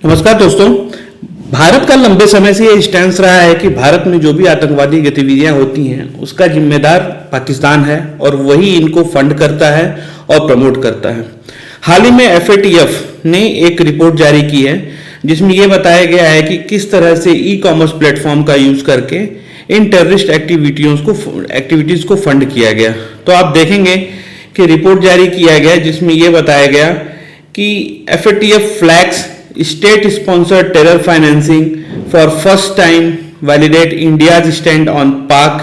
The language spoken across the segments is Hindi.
नमस्कार दोस्तों। भारत का लंबे समय से ये स्टैंस रहा है कि भारत में जो भी आतंकवादी गतिविधियां होती हैं उसका जिम्मेदार पाकिस्तान है और वही इनको फंड करता है और प्रमोट करता है। हाल ही में FATF ने एक रिपोर्ट जारी की है जिसमें यह बताया गया है कि किस तरह से ई-कॉमर्स प्लेटफॉर्म का यूज करके इन टेररिस्ट एक्टिविटीज को फंड किया गया। तो आप देखेंगे कि रिपोर्ट जारी किया गया जिसमें यह बताया गया कि FATF flags state sponsored terror financing for first time validate India's stand on Pak.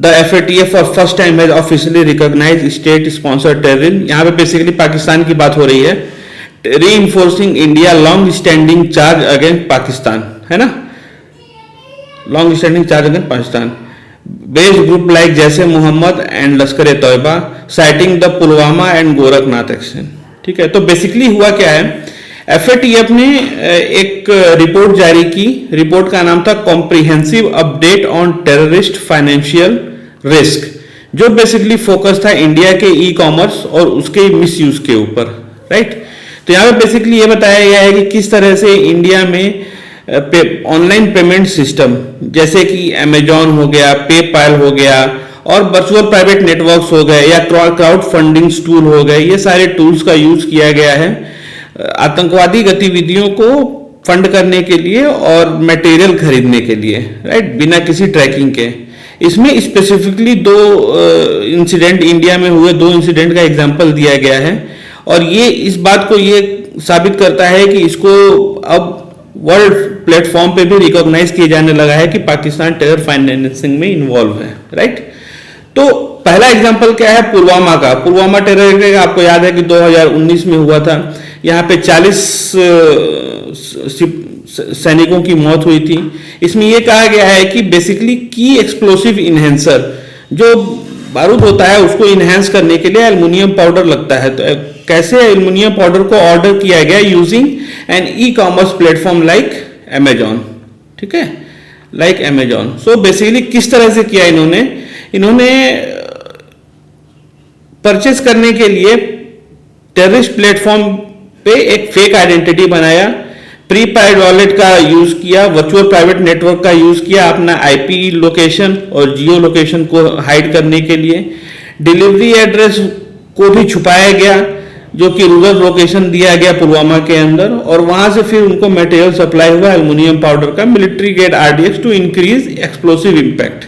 The FATF for first time has officially recognized state sponsored terrorism. यहाँ पे बेसिकली पाकिस्तान की बात हो रही है। reinforcing India long standing charge against Pakistan, है ना, long standing charge against Pakistan based group like जैसे Mohammad and Lashkar A Taiba citing the Pulwama and Gorakhnath action. ठीक है, तो बेसिकली हुआ क्या है, FATF ने एक रिपोर्ट जारी की। रिपोर्ट का नाम था comprehensive update on terrorist financial risk, जो बेसिकली फोकस था इंडिया के ई-कॉमर्स और उसके मिसयूज के ऊपर, राइट। तो यहाँ पे बेसिकली ये बताया गया है कि किस तरह से इंडिया में ऑनलाइन पेमेंट सिस्टम जैसे कि अमेजॉन हो गया, पेपाल हो गया और वर्चुअल प्राइवेट नेटवर्क्स हो गए या क्राउड फंडिंग टूल हो गए, ये सारे टूल्स का यूज किया गया है आतंकवादी गतिविधियों को फंड करने के लिए और मटेरियल खरीदने के लिए, राइट, बिना किसी ट्रैकिंग के। इसमें स्पेसिफिकली दो इंसिडेंट इंडिया में हुए, दो इंसिडेंट का एग्जांपल दिया गया है और ये इस बात को ये साबित करता है कि इसको अब वर्ल्ड प्लेटफॉर्म पे भी रिकॉग्नाइज किया जाने लगा है कि पाकिस्तान टेरर फाइनेंसिंग में इन्वॉल्व है, राइट। तो पहला एग्जांपल क्या है, पुलवामा का। पुलवामा टेरर अटैक आपको याद है कि 2019 में हुआ था। यहाँ पे 40 सैनिकों की मौत हुई थी। इसमें यह कहा गया है कि बेसिकली की एक्सप्लोसिव इन्हेंसर, जो बारूद होता है उसको इन्हेंस करने के लिए एल्युमिनियम पाउडर लगता है। तो कैसे एल्युमिनियम पाउडर को ऑर्डर किया गया using an e-commerce platform like Amazon, ठीक है, लाइक अमेजॉन। सो बेसिकली किस तरह से किया इन्होंने परचेस करने के लिए टेररिस्ट प्लेटफॉर्म पे एक फेक आइडेंटिटी बनाया, प्रीपेड वॉलेट का यूज किया, वर्चुअल प्राइवेट नेटवर्क का यूज किया अपना IP लोकेशन और जियो लोकेशन को हाइड करने के लिए। डिलीवरी एड्रेस को भी छुपाया गया जो कि रूरल लोकेशन दिया गया पुलवामा के अंदर, और वहां से फिर उनको मटेरियल सप्लाई हुआ एल्युमिनियम पाउडर का, military grade RDX to increase explosive impact.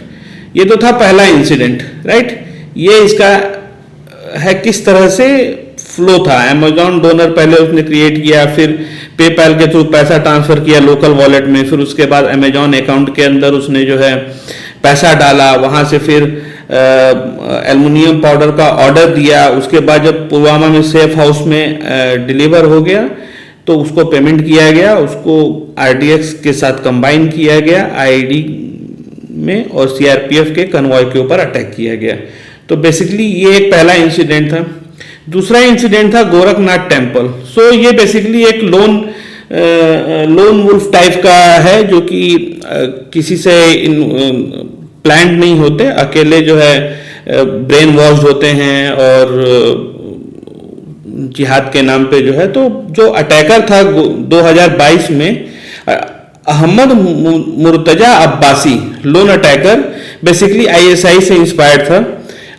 ये तो था पहला इंसिडेंट, राइट। ये इसका है किस तरह से फ्लो था। अमेजॉन डोनर पहले उसने क्रिएट किया, फिर पेपैल के थ्रू पैसा ट्रांसफर किया लोकल वॉलेट में, फिर उसके बाद अमेजॉन अकाउंट के अंदर उसने जो है पैसा डाला, वहां से फिर एल्युमिनियम पाउडर का ऑर्डर दिया। उसके बाद जब पुलवामा में सेफ हाउस में डिलीवर हो गया तो उसको पेमेंट किया गया, उसको RDX के साथ कंबाइन किया गया IED में और CRPF के कन्वॉय के ऊपर अटैक किया गया। तो बेसिकली ये एक पहला इंसिडेंट था। दूसरा इंसिडेंट था गोरखनाथ टेम्पल। सो ये बेसिकली एक लोन वुल्फ टाइप का है जो कि किसी से प्लान्ड नहीं होते, अकेले जो है ब्रेन वॉश होते हैं और जिहाद के नाम पे जो है। तो जो अटैकर था 2022 में Ahmad Murtaza Abbasi, lone attacker, basically ISI से इंस्पायर्ड था।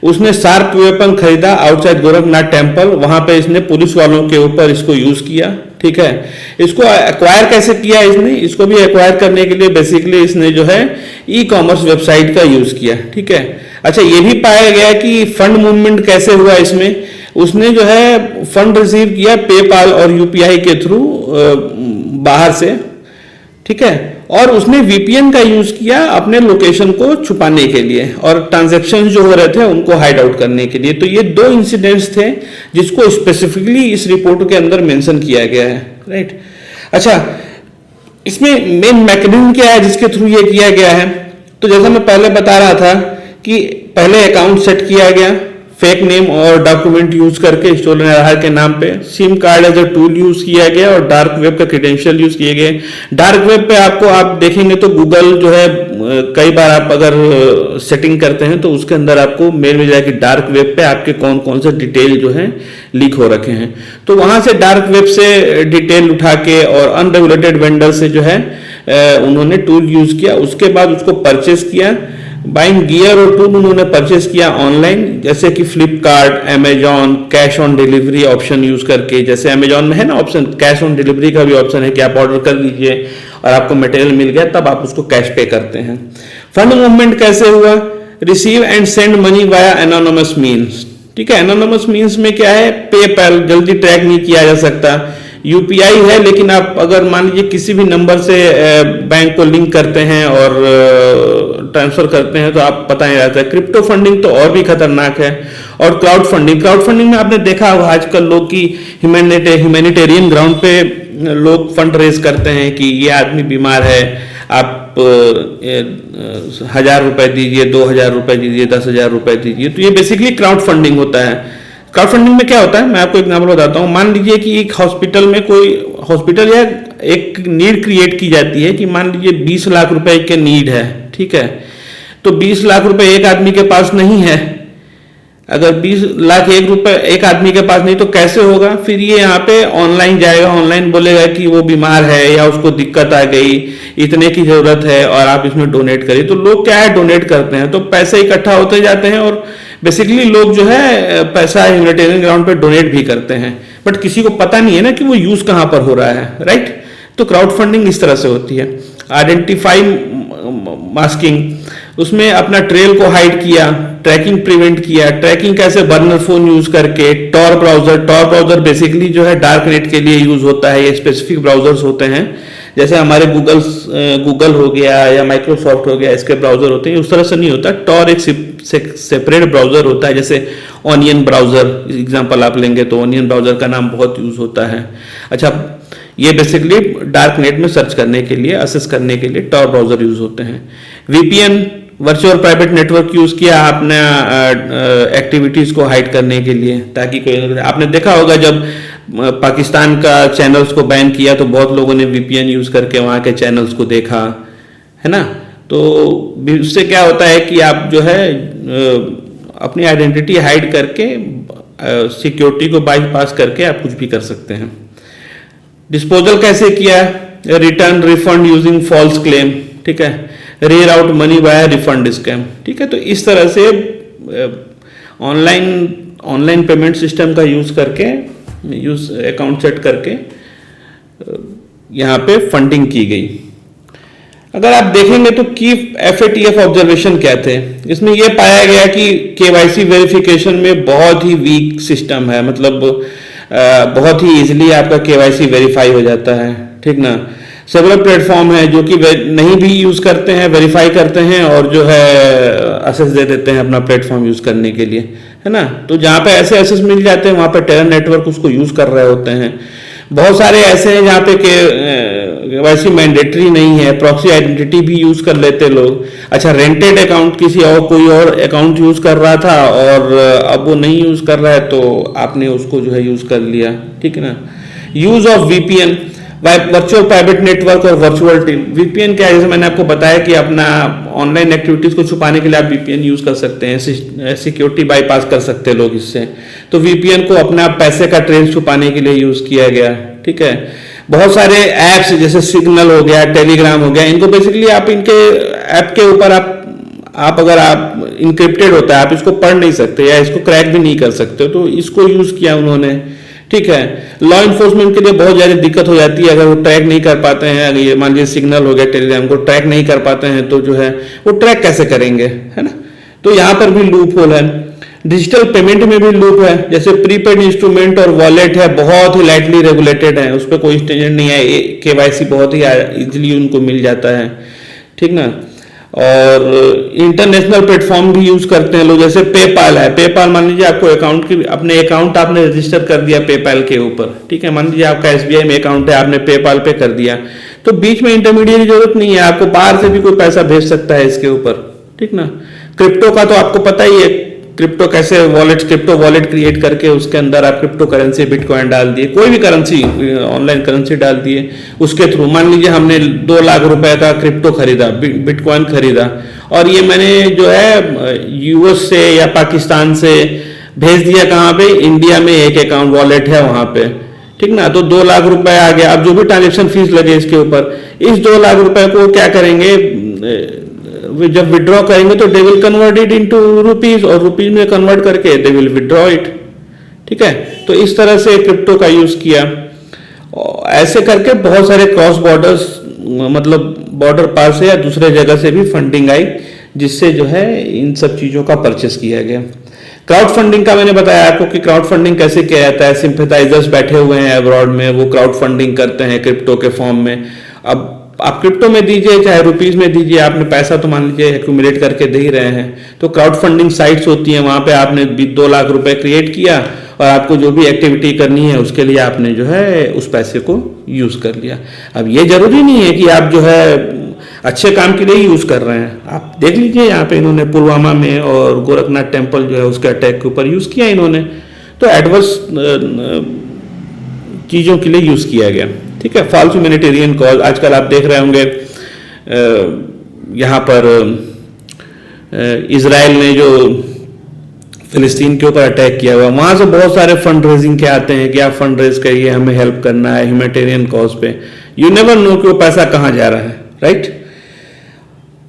उसने शार्प वेपन खरीदा आउटसाइड गोरखनाथ टेम्पल, वहां पे इसने पुलिस वालों के ऊपर इसको यूज किया, ठीक है। इसको एक्वायर कैसे किया इसको भी एक्वायर करने के लिए बेसिकली इसने जो है ई-कॉमर्स वेबसाइट का यूज किया, ठीक है। अच्छा, ये भी पाया गया कि फंड मूवमेंट कैसे हुआ इसमें। उसने जो है फंड रिसीव किया पेपाल और UPI के थ्रू बाहर से, ठीक है, और उसने VPN का यूज किया अपने लोकेशन को छुपाने के लिए और ट्रांजैक्शन जो हो रहे थे उनको हाइड आउट करने के लिए। तो ये दो इंसिडेंट्स थे जिसको स्पेसिफिकली इस रिपोर्ट के अंदर मेंशन किया गया है, राइट। अच्छा, इसमें मेन मैकेनिज्म क्या है जिसके थ्रू ये किया गया है। तो जैसा मैं पहले बता रहा था कि पहले अकाउंट सेट किया गया, फेक नेम और डॉक्यूमेंट यूज करके स्टोलन आधार के नाम पे SIM card as a tool use किया गया और डार्क वेब का क्रेडेंशियल यूज किए गए। डार्क वेब पे आपको आप देखेंगे तो गूगल जो है कई बार आप अगर सेटिंग करते हैं तो उसके अंदर आपको मेल मिल जाएगा कि डार्क वेब पे आपके कौन कौन से डिटेल जो है लीक हो रखे हैं। तो वहां से डार्क वेब से डिटेल उठा के और अनरेगुलेटेड वेंडर से जो है उन्होंने टूल यूज किया, उसके बाद उसको परचेस किया। बाइंग गियर और टूल उन्होंने परचेस किया ऑनलाइन, जैसे कि Flipkart, Amazon, cash on delivery option use करके। जैसे अमेजॉन में है ना ऑप्शन, कैश ऑन डिलीवरी का भी ऑप्शन है कि आप ऑर्डर कर लीजिए और आपको मटेरियल मिल गया तब आप उसको कैश पे करते हैं। फंड मूवमेंट कैसे हुआ? Receive and send money via anonymous means. ठीक है, एनोनिमस मीन्स में क्या है, पेपैल जल्दी ट्रैक नहीं किया जा सकता, यूपीआई है, लेकिन आप अगर मान लीजिए किसी भी नंबर से बैंक को लिंक करते हैं और ट्रांसफर करते हैं तो आप पता नहीं रहता है। क्रिप्टो फंडिंग तो और भी खतरनाक है। और क्राउड फंडिंग में आपने देखा होगा आजकल लोग की ह्यूमैनिटेरियन ग्राउंड पे लोग फंड रेज करते हैं कि ये आदमी बीमार है, आप 1,000 रुपए दीजिए, 2,000 रुपए दीजिए, 10,000 रुपए दीजिए। तो ये बेसिकली क्राउड फंडिंग होता है। क्राउड फंडिंग में क्या होता है, मैं आपको एग्जांपल बताता हूँ। मान लीजिए कि एक हॉस्पिटल में कोई हॉस्पिटल या एक नीड क्रिएट की जाती है कि मान लीजिए 20 लाख रुपए के नीड है, ठीक है। तो 20 लाख रुपए एक आदमी के पास नहीं है। अगर 20 लाख एक आदमी के पास नहीं तो कैसे होगा? फिर ये यहाँ पे ऑनलाइन जाएगा, ऑनलाइन बोलेगा कि वो बीमार है या उसको दिक्कत आ गई, इतने की जरूरत है और आप इसमें डोनेट करिए। तो लोग क्या है, डोनेट करते हैं, तो पैसे इकट्ठा होते जाते हैं और बेसिकली लोग जो है पैसा ह्यूमैनिटेरियन ग्राउंड पे डोनेट भी करते हैं, बट किसी को पता नहीं है ना कि वो यूज कहां पर हो रहा है, राइट। तो क्राउड फंडिंग इस तरह से होती है। आइडेंटिफाई मास्किंग, उसमें अपना ट्रेल को हाइड किया, ट्रैकिंग प्रिवेंट किया। ट्रैकिंग कैसे? बर्नर फोन यूज करके। टॉर ब्राउजर बेसिकली जो है डार्क नेट के लिए यूज होता है। ये स्पेसिफिक ब्राउजर्स होते हैं, जैसे हमारे गूगल हो गया या माइक्रोसॉफ्ट हो गया, इसके ब्राउजर होते हैं। उस तरह से नहीं होता। टॉर एक सेपरेट ब्राउजर होता है, जैसे ऑनियन ब्राउजर एग्जांपल आप लेंगे तो ऑनियन ब्राउजर का नाम बहुत यूज होता है। अच्छा, ये बेसिकली डार्क नेट में सर्च करने के लिए, असेस करने के लिए टॉर ब्राउजर यूज होते हैं। VPN, virtual private network use किया आपने एक्टिविटीज को हाइड करने के लिए, ताकि कोई, आपने देखा होगा जब पाकिस्तान का चैनल्स को बैन किया तो बहुत लोगों ने वीपीएन यूज करके वहां के चैनल्स को देखा, है ना। तो उससे क्या होता है कि आप जो है अपनी आइडेंटिटी हाइड करके सिक्योरिटी को बाईपास करके आप कुछ भी कर सकते हैं। डिस्पोजल कैसे किया? Return refund using false claim, ठीक है। Rare out money via refund scam, ठीक है। तो इस तरह से ऑनलाइन पेमेंट सिस्टम का यूज करके, अकाउंट सेट करके यहाँ पे फंडिंग की गई। अगर आप देखेंगे तो की FATF ऑब्जर्वेशन क्या थे, इसमें यह पाया गया कि KYC वेरिफिकेशन में बहुत ही वीक सिस्टम है, मतलब बहुत ही इजीली आपका KYC वेरीफाई हो जाता है, ठीक ना। सेवरल प्लेटफॉर्म है जो कि नहीं भी यूज करते हैं, वेरीफाई करते हैं और जो है एसेस दे देते हैं अपना प्लेटफॉर्म यूज करने के लिए, है ना। तो जहाँ पे ऐसे एसेस मिल जाते हैं वहां पे टेरर नेटवर्क उसको यूज कर रहे होते हैं। बहुत सारे ऐसे हैं जहाँ पे KYC मैंडेटरी नहीं है, प्रॉक्सी आइडेंटिटी भी यूज कर लेते लोग। अच्छा, रेंटेड अकाउंट किसी और कोई और अकाउंट यूज कर रहा था और अब वो नहीं यूज कर रहा है तो आपने उसको जो है यूज कर लिया, ठीक है ना। Use of VPN, virtual private network और वर्चुअल टीम। VPN क्या है, जैसे मैंने आपको बताया कि अपना ऑनलाइन एक्टिविटीज को छुपाने के लिए आप VPN यूज कर सकते हैं, सिक्योरिटी बाईपास कर सकते हैं लोग इससे। तो VPN को अपना पैसे का ट्रेल छुपाने के लिए यूज किया गया, ठीक है। बहुत सारे ऐप्स जैसे सिग्नल हो गया, टेलीग्राम हो गया, इनको बेसिकली आप इनके ऐप के ऊपर आप अगर आप इनक्रिप्टेड होता है, आप इसको पढ़ नहीं सकते या इसको क्रैक भी नहीं कर सकते, तो इसको यूज किया उन्होंने, ठीक है। लॉ इन्फोर्समेंट के लिए बहुत ज्यादा दिक्कत हो जाती है अगर वो ट्रैक नहीं कर पाते हैं। अगर ये मान लीजिए सिग्नल हो गया, टेलीग्राम को ट्रैक नहीं कर पाते हैं तो जो है वो ट्रैक कैसे करेंगे, है ना। तो यहाँ पर भी लूप होल है। डिजिटल पेमेंट में भी लूप है, जैसे प्रीपेड इंस्ट्रूमेंट और वॉलेट है, बहुत ही लाइटली रेगुलेटेड है, उस पर कोई स्टैंडर्ड नहीं है। KYC बहुत ही इजीली उनको मिल जाता है, ठीक ना। और इंटरनेशनल प्लेटफॉर्म भी यूज करते हैं लोग, जैसे पेपाल है। पेपाल मान लीजिए आपको अपने अकाउंट आपने रजिस्टर कर दिया पेपाल के ऊपर, ठीक है। मान लीजिए आपका SBI में अकाउंट है, आपने पेपाल पे कर दिया, तो बीच में इंटरमीडिएट की जरूरत नहीं है, आपको बाहर से भी कोई पैसा भेज सकता है इसके ऊपर, ठीक ना। क्रिप्टो का तो आपको पता ही है, क्रिप्टो कैसे वॉलेट, क्रिप्टो वॉलेट क्रिएट करके उसके अंदर आप क्रिप्टो करेंसी बिटकॉइन डाल दिए, कोई भी करेंसी, ऑनलाइन करेंसी डाल दिए, उसके थ्रू मान लीजिए हमने 2 लाख रुपए का क्रिप्टो खरीदा, बिटकॉइन खरीदा, और ये मैंने जो है यूएस से या पाकिस्तान से भेज दिया कहाँ पे, इंडिया में एक अकाउंट वॉलेट है वहां पे, ठीक ना, तो 2 लाख रुपए आ गया। अब जो भी ट्रांजेक्शन फीस लगे इसके ऊपर, इस 2 लाख रुपए को क्या करेंगे, जब विड्रॉ करेंगे तो they will convert it into rupees, और रुपीज में कन्वर्ट करके दे विल विड्रॉ इट, ठीक है। तो इस तरह से क्रिप्टो का यूज किया। ऐसे करके बहुत सारे क्रॉस बॉर्डर्स, मतलब बॉर्डर पार से या दूसरे जगह से भी फंडिंग आई, जिससे जो है इन सब चीजों का परचेस किया गया। क्राउड फंडिंग का मैंने बताया आपको कि क्राउड फंडिंग कैसे किया जाता है। सिंपैथाइजर्स बैठे हुए हैं अब्रॉड में, वो क्राउड फंडिंग करते हैं क्रिप्टो के फॉर्म में। अब आप क्रिप्टो में दीजिए चाहे रुपीज में दीजिए, आपने पैसा तो मान लीजिए एक्यूमुलेट करके दे ही रहे हैं। तो क्राउड फंडिंग साइट्स होती हैं, वहां पे आपने 2 लाख रुपए क्रिएट किया और आपको जो भी एक्टिविटी करनी है उसके लिए आपने जो है उस पैसे को यूज कर लिया। अब ये जरूरी नहीं है कि आप जो है अच्छे काम के लिए यूज कर रहे हैं। आप देख लीजिए यहाँ पे इन्होंने पुलवामा में और गोरखनाथ टेम्पल जो है उसके अटैक के ऊपर यूज किया इन्होंने, तो एडवर्स चीजों के लिए यूज किया गया, ठीक है। फॉल्स ह्यूमैनिटेरियन कॉज, आजकल आप देख रहे होंगे यहाँ पर इजराइल ने जो फिलिस्तीन के ऊपर अटैक किया हुआ, वहां से बहुत सारे फंड रेजिंग के आते हैं कि आप फंड रेज करिए, हमें हेल्प करना है ह्यूमैनिटेरियन कॉज पे। यू नेवर नो कि वो पैसा कहाँ जा रहा है, राइट।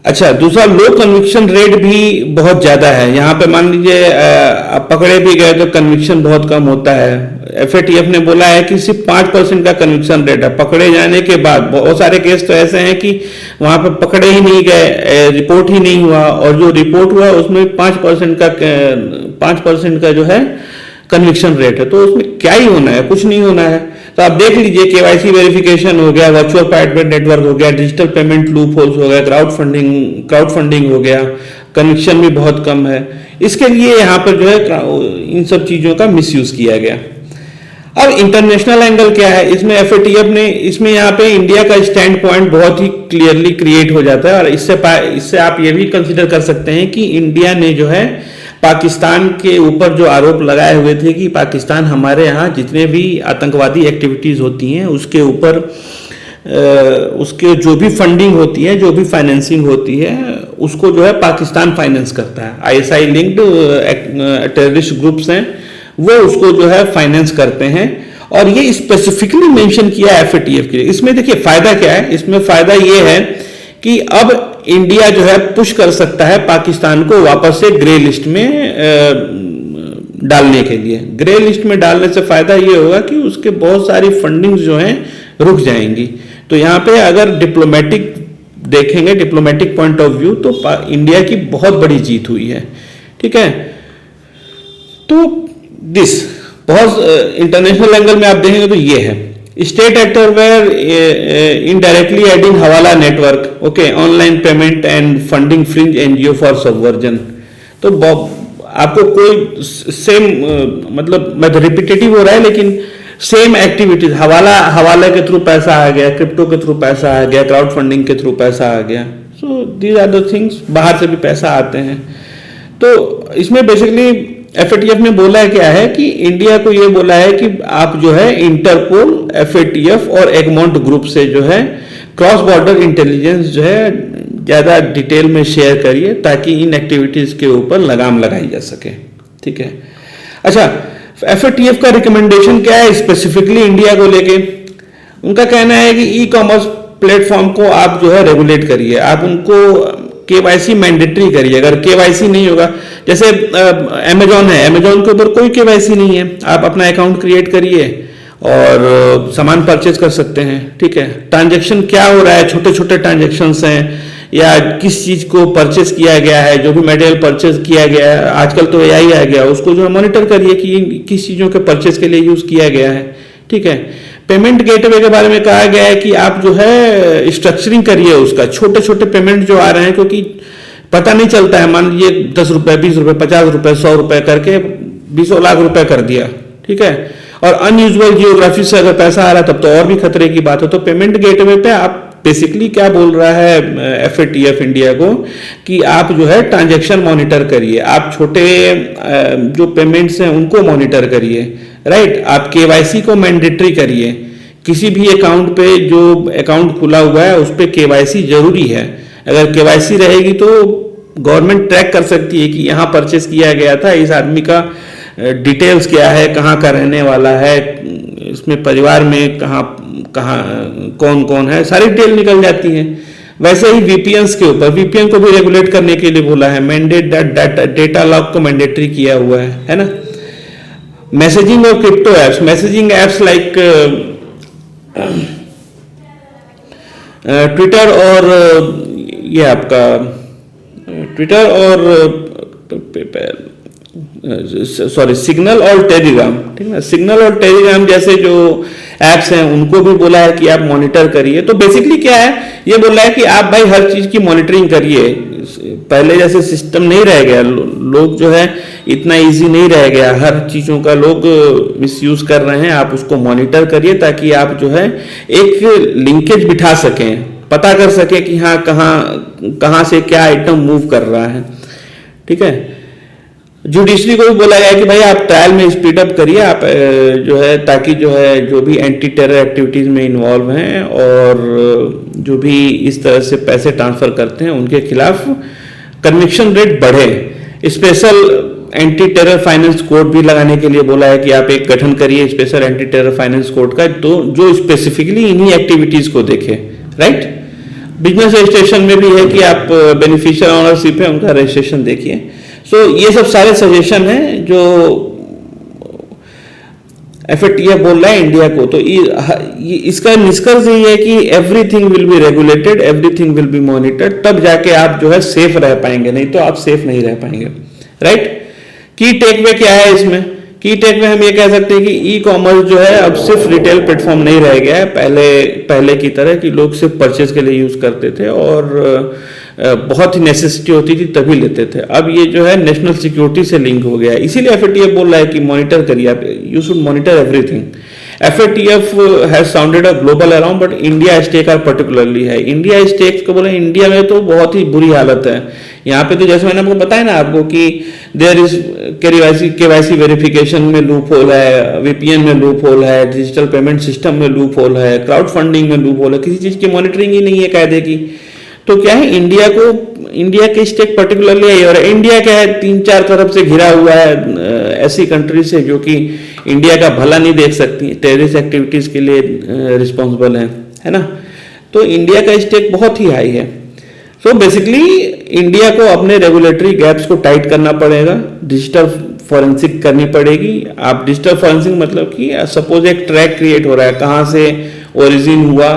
अच्छा, दूसरा लो कन्विक्शन रेट भी बहुत ज्यादा है यहाँ पे। मान लीजिए आप पकड़े भी गए तो कन्विक्शन बहुत कम होता है। एफएटीएफ ने बोला है कि सिर्फ 5% का कन्विक्शन रेट है पकड़े जाने के बाद। बहुत सारे केस तो ऐसे हैं कि वहां पे पकड़े ही नहीं गए, रिपोर्ट ही नहीं हुआ, और जो रिपोर्ट हुआ उसमें 5% का जो है कन्विक्शन रेट है। तो उसमें क्या ही होना है, कुछ नहीं होना है। तो आप देख लीजिए, केवाईसी वेरिफिकेशन हो गया, वर्चुअल प्राइवेट नेटवर्क हो गया, डिजिटल पेमेंट लूप होल्स हो गया, क्राउड फंडिंग हो गया, कन्विक्शन भी बहुत कम है। इसके लिए यहाँ पर जो है इन सब चीजों का मिसयूज किया गया। अब इंटरनेशनल एंगल क्या है इसमें, एफएटीएफ ने इसमें यहाँ पे इंडिया का स्टैंड पॉइंट बहुत ही क्लियरली क्रिएट हो जाता है। और इससे आप ये भी कंसीडर कर सकते हैं कि इंडिया ने जो है पाकिस्तान के ऊपर जो आरोप लगाए हुए थे कि पाकिस्तान हमारे यहाँ जितने भी आतंकवादी एक्टिविटीज होती हैं उसके ऊपर उसके जो भी फंडिंग होती है, जो भी फाइनेंसिंग होती है, उसको जो है पाकिस्तान फाइनेंस करता है। आईएसआई लिंक्ड टेररिस्ट ग्रुप्स हैं, वो उसको जो है फाइनेंस करते हैं। और ये स्पेसिफिकली मेंशन किया है एफएटीएफ के लिए। इसमें देखिए फायदा क्या है, इसमें फायदा ये है कि अब इंडिया जो है पुश कर सकता है पाकिस्तान को वापस से ग्रे लिस्ट में डालने के लिए। ग्रे लिस्ट में डालने से फायदा ये होगा कि उसके बहुत सारी फंडिंग्स जो हैं रुक जाएंगी। तो यहाँ पे अगर डिप्लोमेटिक देखेंगे, डिप्लोमेटिक पॉइंट ऑफ व्यू, तो इंडिया की बहुत बड़ी जीत हुई है, ठीक है। तो दिस बहुत इंटरनेशनल एंगल में आप देखेंगे तो ये है state actor where indirectly aiding hawala network, okay, online payment and funding fringe NGO for subversion. तो आपको कोई सेम मतलब मैं तो रिपीटेटिव हो रहा है, लेकिन सेम एक्टिविटीज, हवाला के थ्रू पैसा आ गया, क्रिप्टो के थ्रू पैसा आ गया, क्राउड फंडिंग के थ्रू पैसा आ गया। So these are the things, बाहर से भी पैसा आते हैं। तो इसमें बेसिकली एफएटीएफ ने बोला है क्या है कि इंडिया को ये बोला है कि आप जो है इंटरपोल, एफएटीएफ और एगमॉन्ट ग्रुप से जो है क्रॉस बॉर्डर इंटेलिजेंस जो है ज्यादा डिटेल में शेयर करिए, ताकि इन एक्टिविटीज के ऊपर लगाम लगाई जा सके, ठीक है। अच्छा, एफएटीएफ का रिकमेंडेशन क्या है स्पेसिफिकली इंडिया को लेके? उनका कहना है कि ई कॉमर्स प्लेटफॉर्म को आप जो है रेगुलेट करिए, आप उनको केवाईसी मैंडेटरी करिए। अगर केवाईसी नहीं होगा, जैसे अमेजॉन है, अमेजॉन के ऊपर कोई केवाईसी नहीं है, आप अपना अकाउंट क्रिएट करिए और सामान परचेज कर सकते हैं, ठीक है। ट्रांजैक्शन क्या हो रहा है, छोटे छोटे ट्रांजैक्शंस हैं या किस चीज को परचेज किया गया है, जो भी मटेरियल परचेज किया गया है, आजकल तो एआई आ गया, उसको जो है मॉनिटर करिए कि किस चीजों के परचेज के लिए यूज किया गया है, ठीक है। पेमेंट गेटवे के बारे में कहा गया है कि आप जो है स्ट्रक्चरिंग करिए उसका, छोटे छोटे पेमेंट जो आ रहे हैं, क्योंकि पता नहीं चलता है, मान लीजिए 10 रुपए, 20 रुपए, 50 रुपए, 100 रुपए करके 20 लाख रुपए कर दिया, ठीक है। और अनयूजुअल जियोग्राफी से अगर पैसा आ रहा है तब तो और भी खतरे की बात है। तो पेमेंट गेटवे पे आप बेसिकली क्या बोल रहा है FATF इंडिया को कि आप जो है ट्रांजैक्शन मॉनिटर करिए, आप छोटे जो पेमेंट्स हैं उनको मॉनिटर करिए, राइट। आप KYC को मैंडेटरी करिए, किसी भी अकाउंट पे जो अकाउंट खुला हुआ है उस पर KYC जरूरी है। अगर KYC रहेगी तो गवर्नमेंट ट्रैक कर सकती है कि यहाँ परचेस किया गया था, इस आदमी का डिटेल्स क्या है, कहाँ का रहने वाला है, इसमें परिवार में कहाँ कौन कौन है, सारी डिटेल निकल जाती हैं। वैसे ही VPNs के ऊपर, VPN को भी रेगुलेट करने के लिए बोला है, मैंडेट डेटा लॉक को मैंडेटरी किया हुआ है ना। मैसेजिंग और crypto apps, messaging apps like Twitter और ये आपका ट्विटर और सिग्नल और टेलीग्राम, ठीक है ना। सिग्नल और टेलीग्राम जैसे जो एप्स हैं उनको भी बोला है कि आप मॉनिटर करिए। तो बेसिकली क्या है, ये बोल रहा है कि आप भाई हर चीज की मॉनिटरिंग करिए। पहले जैसे सिस्टम नहीं रह गया, लोग जो है इतना इजी नहीं रह गया, हर चीजों का लोग मिसयूज कर रहे हैं। आप उसको मॉनिटर करिए ताकि आप जो है एक लिंकेज बिठा सकें, पता कर सके कि हाँ कहाँ से क्या आइटम मूव कर रहा है, ठीक है। जुडिशरी को भी बोला गया कि भाई आप ट्रायल में स्पीड अप करिए, आप जो है ताकि जो है जो भी एंटी टेरर एक्टिविटीज में इन्वॉल्व हैं और जो भी इस तरह से पैसे ट्रांसफर करते हैं उनके खिलाफ कन्विक्शन रेट बढ़े। Special anti terror finance code भी लगाने के लिए बोला है कि आप एक गठन करिए special anti terror finance code का, तो जो स्पेसिफिकली इन्हीं एक्टिविटीज को देखे, राइट। बिजनेस रजिस्ट्रेशन में भी है कि आप बेनिफिशियल ऑनरशिप है उनका रजिस्ट्रेशन देखिए। सो ये सब सारे सजेशन हैं जो FATF बोल रहा है इंडिया को। तो इसका निष्कर्ष यही है कि everything will be regulated, everything will be monitored, तब जाके आप जो है सेफ रह पाएंगे, नहीं तो आप सेफ नहीं रह पाएंगे, राइट। की टेकअवे क्या है इसमें? की टेकअवे हम ये कह सकते हैं कि ई-कॉमर्स जो है अब सिर्फ रिटेल प्लेटफॉर्म नहीं रह गया है पहले की तरह कि लोग सिर्फ परचेज के लिए यूज करते थे और बहुत ही नेसेसिटी होती थी तभी लेते थे। अब ये जो है नेशनल सिक्योरिटी से लिंक हो गया है, इसीलिए FATF बोल रहा है कि मॉनिटर करिए आप, you should monitor everything. FATF has sounded a global alarm but India Stack are particularly है। इंडिया स्टेक को बोले, इंडिया में तो बहुत ही बुरी हालत है यहाँ पे। तो जैसे मैंने आपको बताया ना आपको कि देयर इज KYC वेरिफिकेशन में लूप होल है, VPN में लूप होल है, डिजिटल पेमेंट सिस्टम में लूप होल है, क्राउड फंडिंग में लूप होल है, किसी चीज की मॉनिटरिंग ही नहीं है कायदे की। तो क्या है, इंडिया के स्टेक पर्टिकुलरली है और इंडिया क्या है 3-4 तरफ से घिरा हुआ है ऐसी कंट्री से जो कि इंडिया का भला नहीं देख सकती, टेररिस्ट एक्टिविटीज के लिए रिस्पॉन्सिबल है ना। तो इंडिया का स्टेक बहुत ही हाई है। सो बेसिकली इंडिया को अपने रेगुलेटरी गैप्स को टाइट करना पड़ेगा, डिजिटल फॉरेंसिक करनी पड़ेगी। आप डिजिटल फॉरेंसिक मतलब कि सपोज एक ट्रैक क्रिएट हो रहा है, कहाँ से ओरिजिन हुआ,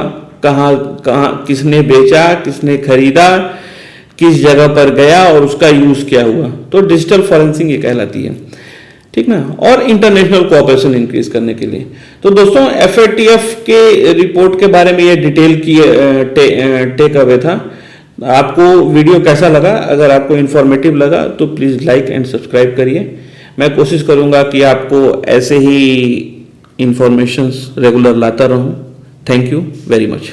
कहाँ किसने बेचा, किसने खरीदा, किस जगह पर गया और उसका यूज क्या हुआ, तो डिजिटल फॉरेंसिक ये कहलाती है, ठीक ना। और इंटरनेशनल कोऑपरेशन इंक्रीज करने के लिए। तो दोस्तों FATF के रिपोर्ट के बारे में ये डिटेल की टेक अवे था। आपको वीडियो कैसा लगा? अगर आपको इंफॉर्मेटिव लगा तो प्लीज लाइक एंड सब्सक्राइब करिए। मैं कोशिश करूंगा कि आपको ऐसे ही इंफॉर्मेशंस रेगुलर लाता रहूं। Thank you very much.